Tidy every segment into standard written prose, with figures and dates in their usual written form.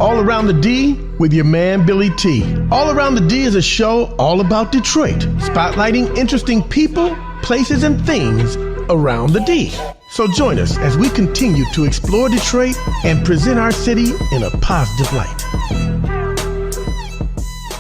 All Around the D with your man Billy T. All Around the D is a show all about Detroit, spotlighting interesting people, places, and things around the D. So join us as we continue to explore Detroit and present our city in a positive light.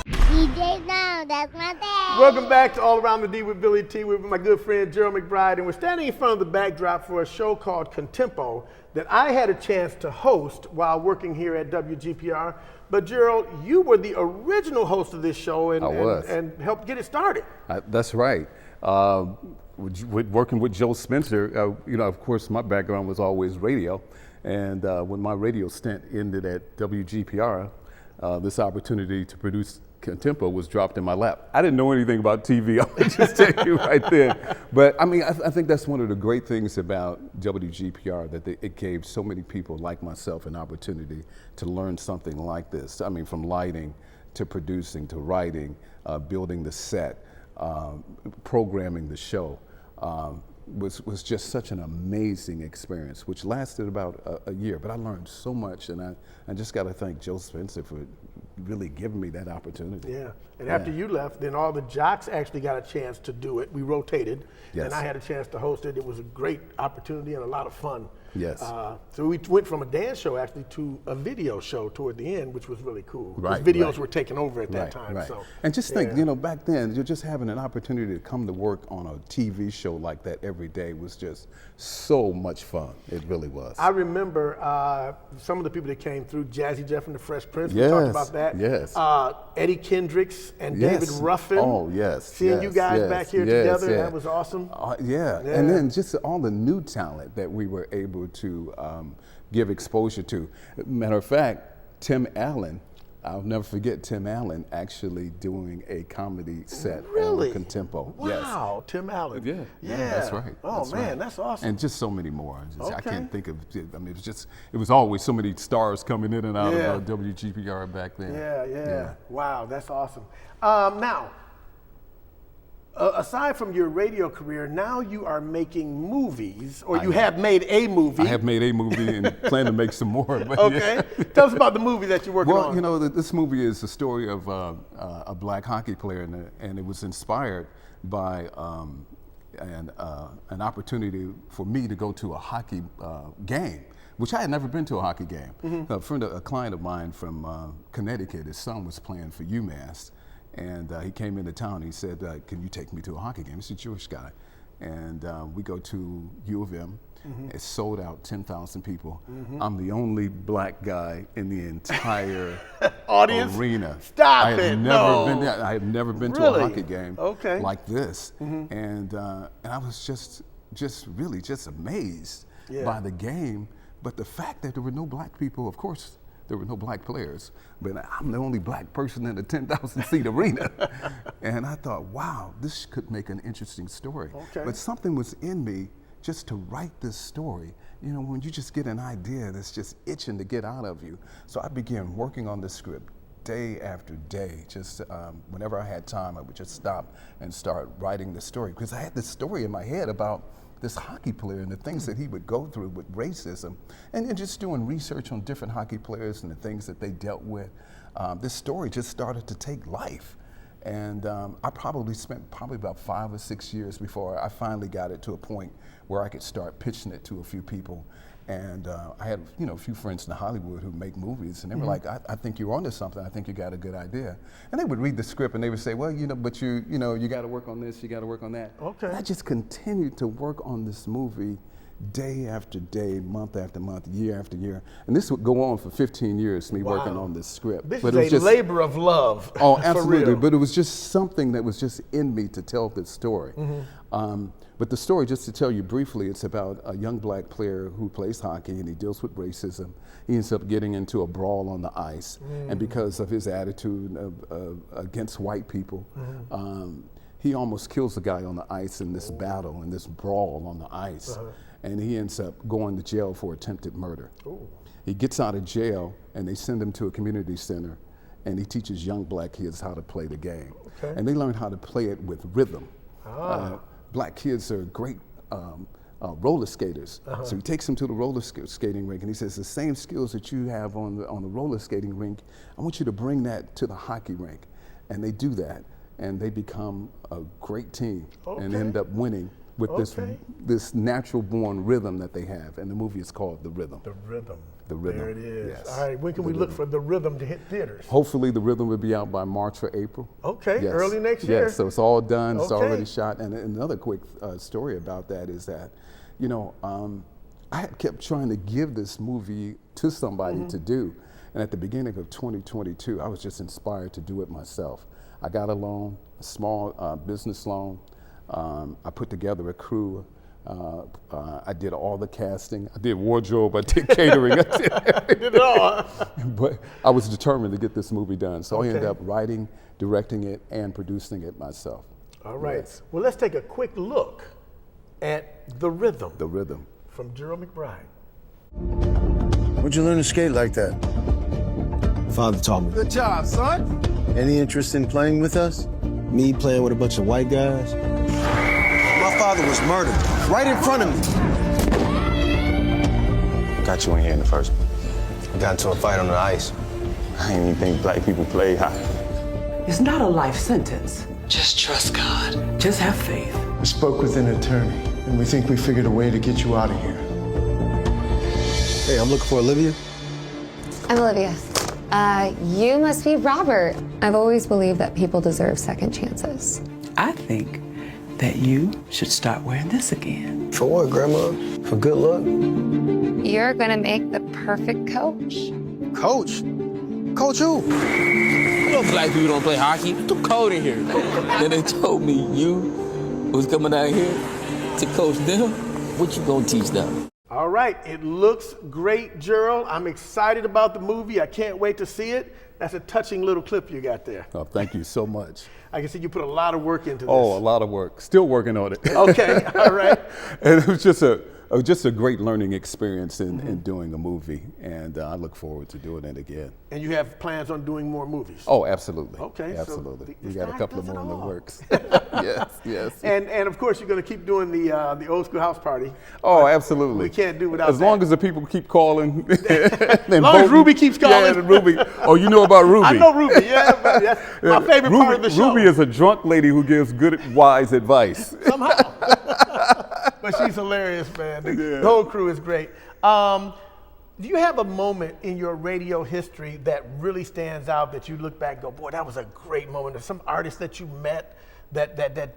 DJ Now, that's my dad. Welcome back to All Around the D with Billy T. We're with my good friend Gerald Mcbride, and we're standing in front of the backdrop for a show called Contempo that I had a chance to host while working here at WGPR. But Gerald, you were the original host of this show and helped get it started. That's right. Working with Joe Spencer, of course, my background was always radio. And when my radio stint ended at WGPR, this opportunity to produce Contempo was dropped in my lap. I didn't know anything about TV, I'll just tell you right there. But I mean, I think that's one of the great things about WGPR, that it gave so many people like myself an opportunity to learn something like this. I mean, from lighting to producing to writing, building the set, programming the show. Was just such an amazing experience, which lasted about a year. But I learned so much, and I just got to thank Joe Spencer for really giving me that opportunity. Yeah, and after you left, then all the jocks actually got a chance to do it. We rotated, and I had a chance to host it. It was a great opportunity and a lot of fun. Yes. So we went from a dance show actually to a video show toward the end, which was really cool. Right. Videos were taking over at that time. Right. So, and just think, back then, you're just having an opportunity to come to work on a TV show like that every day was just so much fun. It really was. I remember some of the people that came through, Jazzy Jeff and the Fresh Prince. Yes. We talked about that. Yes. Eddie Kendricks and David Ruffin. Oh, yes. Seeing you guys back here together, that was awesome. Yeah, and then just all the new talent that we were able to give exposure to. Matter of fact, Tim Allen, I'll never forget Tim Allen actually doing a comedy set on Contempo. Wow, yes. Tim Allen. Yeah, that's right. Oh man, that's awesome. And just so many more. I can't think of. I mean, it was always so many stars coming in and out of WGPR back then. Yeah. Wow, that's awesome. Now, aside from your radio career, now you are making movies, or you have made a movie. I have made a movie and plan to make some more. But okay. Tell us about the movie that you're working on. Well, this movie is the story of a black hockey player, and it was inspired by an opportunity for me to go to a hockey game, which I had never been to a hockey game. Mm-hmm. A client of mine from Connecticut, his son was playing for UMass. And he came into town and he said, can you take me to a hockey game? He's a Jewish guy. And we go to U of M. Mm-hmm. It's sold out, 10,000 people. Mm-hmm. I'm the only black guy in the entire audience arena. Stop I had never been to a hockey game like this. Mm-hmm. And I was just really amazed by the game. But the fact that there were no black people, of course, there were no black players, but I'm the only black person in a 10,000 seat arena. And I thought, wow, this could make an interesting story. Okay. But something was in me just to write this story. When you just get an idea that's just itching to get out of you. So I began working on the script day after day. Just whenever I had time, I would just stop and start writing the story, because I had this story in my head about this hockey player and the things that he would go through with racism, and just doing research on different hockey players and the things that they dealt with. This story just started to take life. And I probably spent about 5 or 6 years before I finally got it to a point where I could start pitching it to a few people. And I had, a few friends in Hollywood who make movies, and they were like, I think you're onto something. I think you got a good idea. And they would read the script and they would say, well, but you got to work on this, you got to work on that. Okay. And I just continued to work on this movie day after day, month after month, year after year. And this would go on for 15 years, me working on this script. This is a labor of love. Oh, absolutely. But it was just something that was just in me to tell this story. Mm-hmm. But the story, just to tell you briefly, it's about a young black player who plays hockey and he deals with racism. He ends up getting into a brawl on the ice. And because of his attitude against white people, he almost kills the guy on the ice in this battle, in this brawl on the ice. And he ends up going to jail for attempted murder. Ooh. He gets out of jail and they send him to a community center, and he teaches young black kids how to play the game. Okay. And they learn how to play it with rhythm. Black kids are great roller skaters. So he takes them to the roller skating rink, and he says, the same skills that you have on the roller skating rink, I want you to bring that to the hockey rink. And they do that, and they become a great team and end up winning with this natural born rhythm that they have. And the movie is called The Rhythm. The Rhythm. The Rhythm. There it is. Yes. All right, when can we look for The Rhythm to hit theaters? Hopefully The Rhythm will be out by March or April. Okay, yes. Early next year. Yes, so it's all done, it's already shot. And another quick story about that is that, you know, I had kept trying to give this movie to somebody to do. And at the beginning of 2022, I was just inspired to do it myself. I got a loan, a small business loan. I put together a crew. I did all the casting. I did wardrobe. I did catering. I did it all. But I was determined to get this movie done. So I ended up writing, directing it, and producing it myself. All right. Yes. Well, let's take a quick look at The Rhythm. The Rhythm. From Gerald McBride. Where'd you learn to skate like that? Father taught me. Good job, son. Any interest in playing with us? Me playing with a bunch of white guys? My father was murdered right in front of me. Got you in here in the first place. I got into a fight on the ice. I didn't even think black people played hockey. It's not a life sentence. Just trust God. Just have faith. We spoke with an attorney, and we think we figured a way to get you out of here. Hey, I'm looking for Olivia. I'm Olivia. You must be Robert. I've always believed that people deserve second chances. I think that you should start wearing this again. For what, Grandma? For good luck? You're gonna make the perfect coach. Coach? Coach who? You know black people don't play hockey. It's too cold in here. Then they told me you was coming out here to coach them. What you gonna teach them? All right, it looks great, Gerald. I'm excited about the movie. I can't wait to see it. That's a touching little clip you got there. Oh, thank you so much. I can see you put a lot of work into this. Oh, a lot of work. Still working on it. Okay, all right. And it was just a great learning experience in doing a movie, and I look forward to doing it again. And you have plans on doing more movies? Oh, absolutely. Okay, absolutely. So we got a couple more in the works. Yes. And of course, you're going to keep doing the old school house party. Oh, absolutely. We can't do without as that. long as the people keep calling. As long as Ruby keeps calling. Yeah, Ruby. Oh, you know about Ruby? I know Ruby. Yeah, that's my favorite part of the show. Ruby is a drunk lady who gives good, wise advice. Somehow. But she's hilarious, man. The whole crew is great. Do you have a moment in your radio history that really stands out that you look back and go, boy, that was a great moment? Or some artist that you met that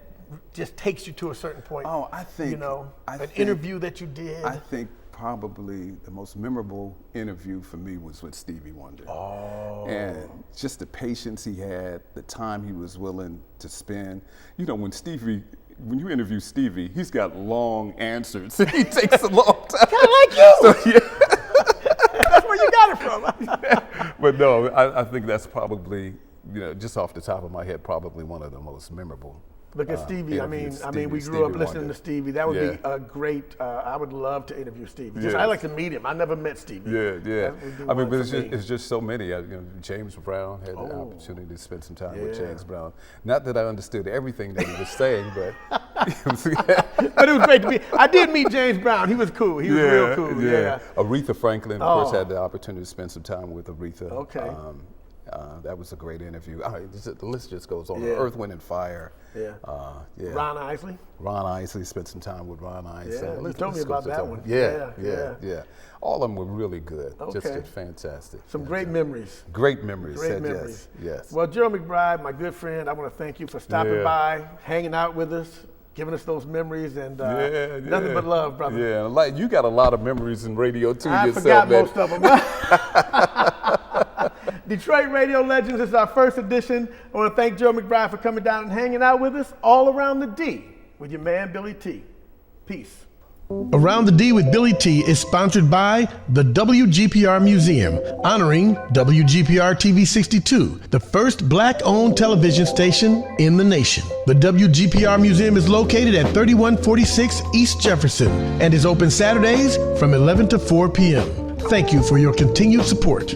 just takes you to a certain point? Oh, I think, an interview that you did. I think probably the most memorable interview for me was with Stevie Wonder. Oh. And just the patience he had, the time he was willing to spend. You know, when you interview Stevie, he's got long answers. He takes a long time. Kind of like you. So, yeah. That's where you got it from. But no, I think that's probably, just off the top of my head, probably one of the most memorable. Look at Stevie. I mean, we grew up listening to Stevie. That would be a great. I would love to interview Stevie. I like to meet him. I never met Stevie. Yeah. I mean, but it's just so many. James Brown had the opportunity to spend some time with James Brown. Not that I understood everything that he was saying, but but it was great to meet. I did meet James Brown. He was cool. He was real cool. Yeah. Aretha Franklin, of course, had the opportunity to spend some time with Aretha. Okay. That was a great interview. The list just goes on. Earth, Wind, and Fire. Ron Isley. Ron Isley, spent some time with Ron Isley. Yeah, you told me about that one. Yeah. All of them were really good. Okay. Just fantastic. Some great memories. Great memories. Great memories. Yes. Well, Gerald McBride, my good friend, I want to thank you for stopping by, hanging out with us, giving us those memories, and nothing but love, brother. Yeah, you got a lot of memories in radio too. I forgot most of them. Detroit Radio Legends is our first edition. I want to thank Gerald McBride for coming down and hanging out with us all around the D with your man Billy T. Peace. Around the D with Billy T is sponsored by the WGPR Museum, honoring WGPR TV 62, the first black-owned television station in the nation. The WGPR Museum is located at 3146 East Jefferson and is open Saturdays from 11 to 4 p.m. Thank you for your continued support.